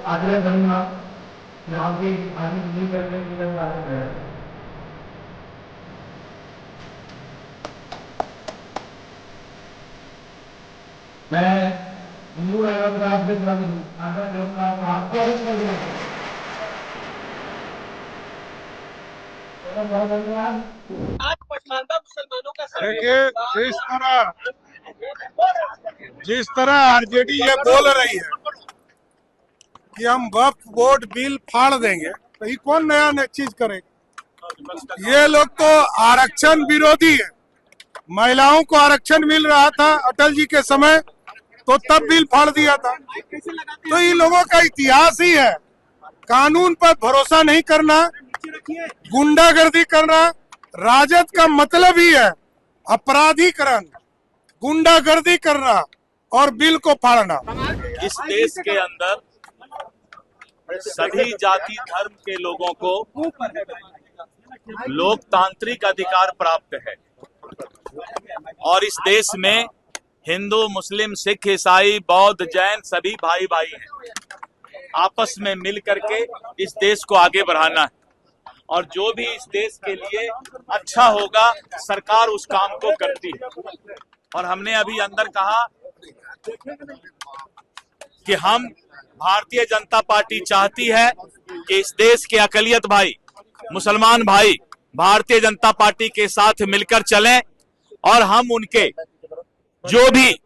आग्रह करूंगा कि आगे आगे नहीं करने की बात है। मैं हिंदू आज पसमानदा मुसलमानों का देखिए जिस तरह आरजेडी ये बोल रही है कि हम वक्फ बोर्ड बिल फाड़ देंगे, तो ये कौन नया चीज करेगा। ये लोग तो आरक्षण विरोधी है। महिलाओं को आरक्षण मिल रहा था अटल जी के समय, तो तब बिल फाड़ दिया था। तो ये लोगों का इतिहास ही है, कानून पर भरोसा नहीं करना, गुंडागर्दी करना। राजद का मतलब ही है अपराधीकरण, गुंडागर्दी करना और बिल को फाड़ना। इस देश के अंदर सभी जाति धर्म के लोगों को लोकतांत्रिक अधिकार प्राप्त है और इस देश में हिंदू, मुस्लिम, सिख, ईसाई, बौद्ध, जैन सभी भाई भाई हैं। आपस में मिल करके इस देश को आगे बढ़ाना है और जो भी इस देश के लिए अच्छा होगा सरकार उस काम को करती है। और हमने अभी अंदर कहा कि हम भारतीय जनता पार्टी चाहती है कि इस देश के अकलियत भाई, मुसलमान भाई भारतीय जनता पार्टी के साथ मिलकर चलें और हम उनके जो भी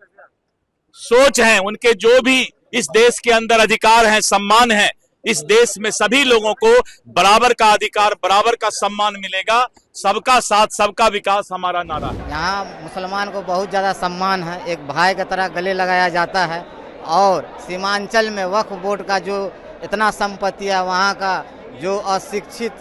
सोच हैं, उनके जो भी इस देश के अंदर अधिकार हैं, सम्मान है, इस देश में सभी लोगों को बराबर का अधिकार, बराबर का सम्मान मिलेगा। सबका साथ सबका विकास हमारा नारा है। यहाँ मुसलमान को बहुत ज़्यादा सम्मान है, एक भाई की तरह गले लगाया जाता है। और सीमांचल में वक्फ बोर्ड का जो इतना संपत्ति है, वहाँ का जो अशिक्षित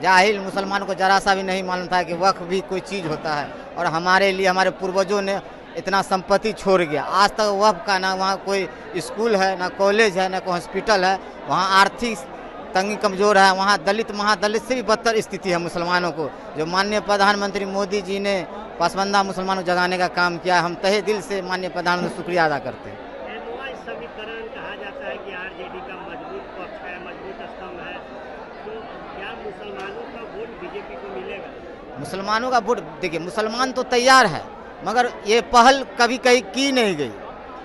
जाहिल मुसलमान को जरा सा भी नहीं मालूम था कि वक्फ भी कोई चीज़ होता है। और हमारे लिए हमारे पूर्वजों ने इतना संपत्ति छोड़ गया। आज तक वक्फ का ना वहाँ कोई स्कूल है, ना कॉलेज है, ना कोई हॉस्पिटल है। वहाँ आर्थिक तंगी कमज़ोर है। वहाँ दलित महादलित से भी बदतर स्थिति है मुसलमानों को। जो माननीय प्रधानमंत्री मोदी जी ने पसमानदा मुसलमानों को जगाने का काम किया, हम तहे दिल से माननीय प्रधानमंत्री शुक्रिया अदा करते हैं। समीकरण कहा जाता है कि आरजेडी का मजबूत पक्ष है, मजबूत स्तंभ है, तो क्या मुसलमानों का वोट बीजेपी को मिलेगा? मुसलमानों का वोट, देखिए मुसलमान तो तैयार है, मगर ये पहल कभी कहीं की नहीं गई।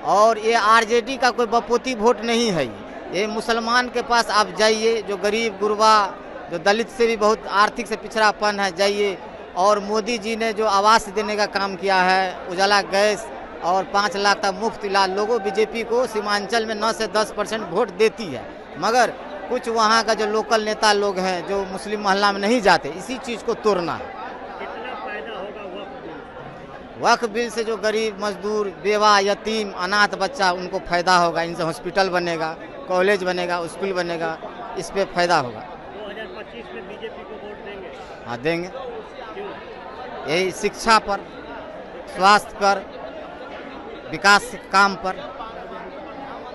और ये आरजेडी का कोई बपोती वोट नहीं है। ये मुसलमान के पास आप जाइए, जो गरीब गुरबा, जो दलित से भी बहुत आर्थिक से पिछड़ापन है, जाइए। और मोदी जी ने जो आवास देने का काम किया है, उजाला गैस और 5 लाख तक मुफ्त इलाज, लोगों बीजेपी को सीमांचल में 9 से 10% वोट देती है। मगर कुछ वहाँ का जो लोकल नेता लोग हैं जो मुस्लिम मोहल्ला में नहीं जाते, इसी चीज़ को तोड़ना है। कितना फायदा होगा वक्फ बिल से? जो गरीब मजदूर, बेवा, यतीम, अनाथ बच्चा, उनको फ़ायदा होगा। इनसे हॉस्पिटल बनेगा, कॉलेज बनेगा, स्कूल बनेगा, इस पे फ़ायदा होगा। 2025 में बीजेपी को वोट देंगे? हाँ देंगे। क्यों? यही शिक्षा पर, स्वास्थ्य पर, विकास के काम पर।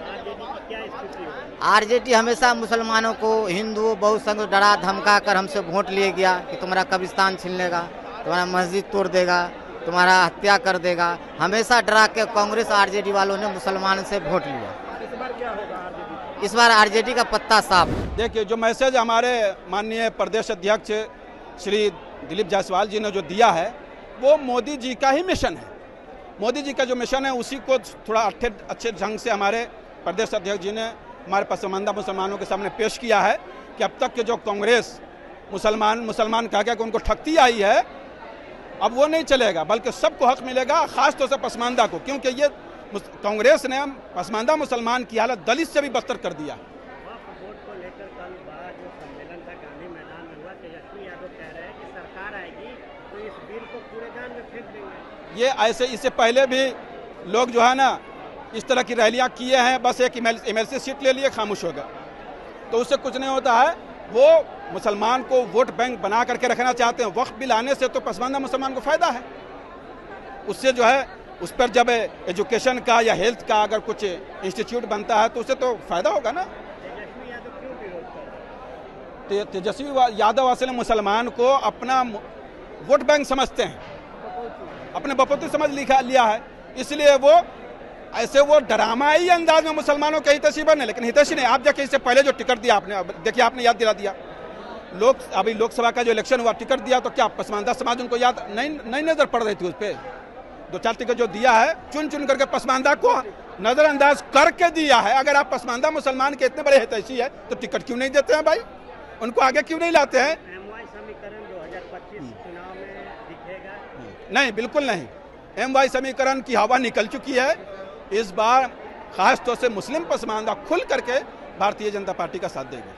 आरजेडी की क्या स्थिति है? आरजेडी हमेशा मुसलमानों को, हिंदुओं बहुसंख्य को डरा धमका कर हमसे वोट लिए गया कि तुम्हारा कब्रिस्तान छीन लेगा, तुम्हारा मस्जिद तोड़ देगा, तुम्हारा हत्या कर देगा। हमेशा डरा के कांग्रेस आरजेडी वालों ने मुसलमान से वोट लिया। इस बार क्या होगा आरजेडी? इस बार आरजेडी का पत्ता साफ। देखिए, जो मैसेज हमारे माननीय प्रदेश अध्यक्ष श्री दिलीप जायसवाल जी ने जो दिया है, वो मोदी जी का ही मिशन है। मोदी जी का जो मिशन है उसी को थोड़ा अच्छे ढंग से हमारे प्रदेश अध्यक्ष जी ने हमारे पसमानदा मुसलमानों के सामने पेश किया है कि अब तक के जो कांग्रेस मुसलमान कह के उनको ठगती आई है, अब वो नहीं चलेगा, बल्कि सबको हक मिलेगा, खास तौर से पसमानदा को। क्योंकि ये कांग्रेस ने पसमानदा मुसलमान की हालत दलित से भी बदतर कर दिया। वक्फ बोर्ड को लेकर कल बड़ा जो सम्मेलन था गांधी मैदान में हुआ, तेजस्वी यादव कह रहे हैं कि सरकार आएगी तो इस बिल को कूड़ेदान में फेंक देंगे। ये ऐसे इससे पहले भी लोग जो है ना इस तरह की रैलियां किए हैं, बस एक एमएलसी सीट ले लिए, खामोश हो गए। तो उससे कुछ नहीं होता है। वो मुसलमान को वोट बैंक बना करके रखना चाहते हैं। वक्फ बिल आने से तो पसमानदा मुसलमान को फायदा है। उससे जो है उस पर जब एजुकेशन का या हेल्थ का अगर कुछ इंस्टीट्यूट बनता है तो उससे तो फायदा होगा ना। तेजस्वी यादव क्यों विरोध कर रहे हैं? तेजस्वी यादव असल में मुसलमान को अपना वोट बैंक समझते हैं, अपने बपोती समझ लिया है। इसलिए वो ऐसे वो ड्रामाई अंदाज में मुसलमानों के हितैषी बने, लेकिन हितैषी नहीं। आप देखिए, इससे पहले जो टिकट दिया आपने, देखिए आपने याद दिला दिया, अभी लोकसभा का जो इलेक्शन हुआ, टिकट दिया तो क्या पसमानदा समाज उनको याद नहीं नजर पड़ रही थी? उस पर 2-4 टिकट जो दिया है, चुन चुन करके पसमानदा को नजरअंदाज करके दिया है। अगर आप पसमानदा मुसलमान के इतने बड़े हितैषी है तो टिकट क्यों नहीं देते हैं भाई? उनको आगे क्यों नहीं लाते हैं? MY समीकरण 2025 चुनाव में दिखेगा? नहीं, बिल्कुल नहीं। MY समीकरण की हवा निकल चुकी है। इस बार खास तौर से मुस्लिम पसमानदा खुल करके भारतीय जनता पार्टी का साथ देंगे।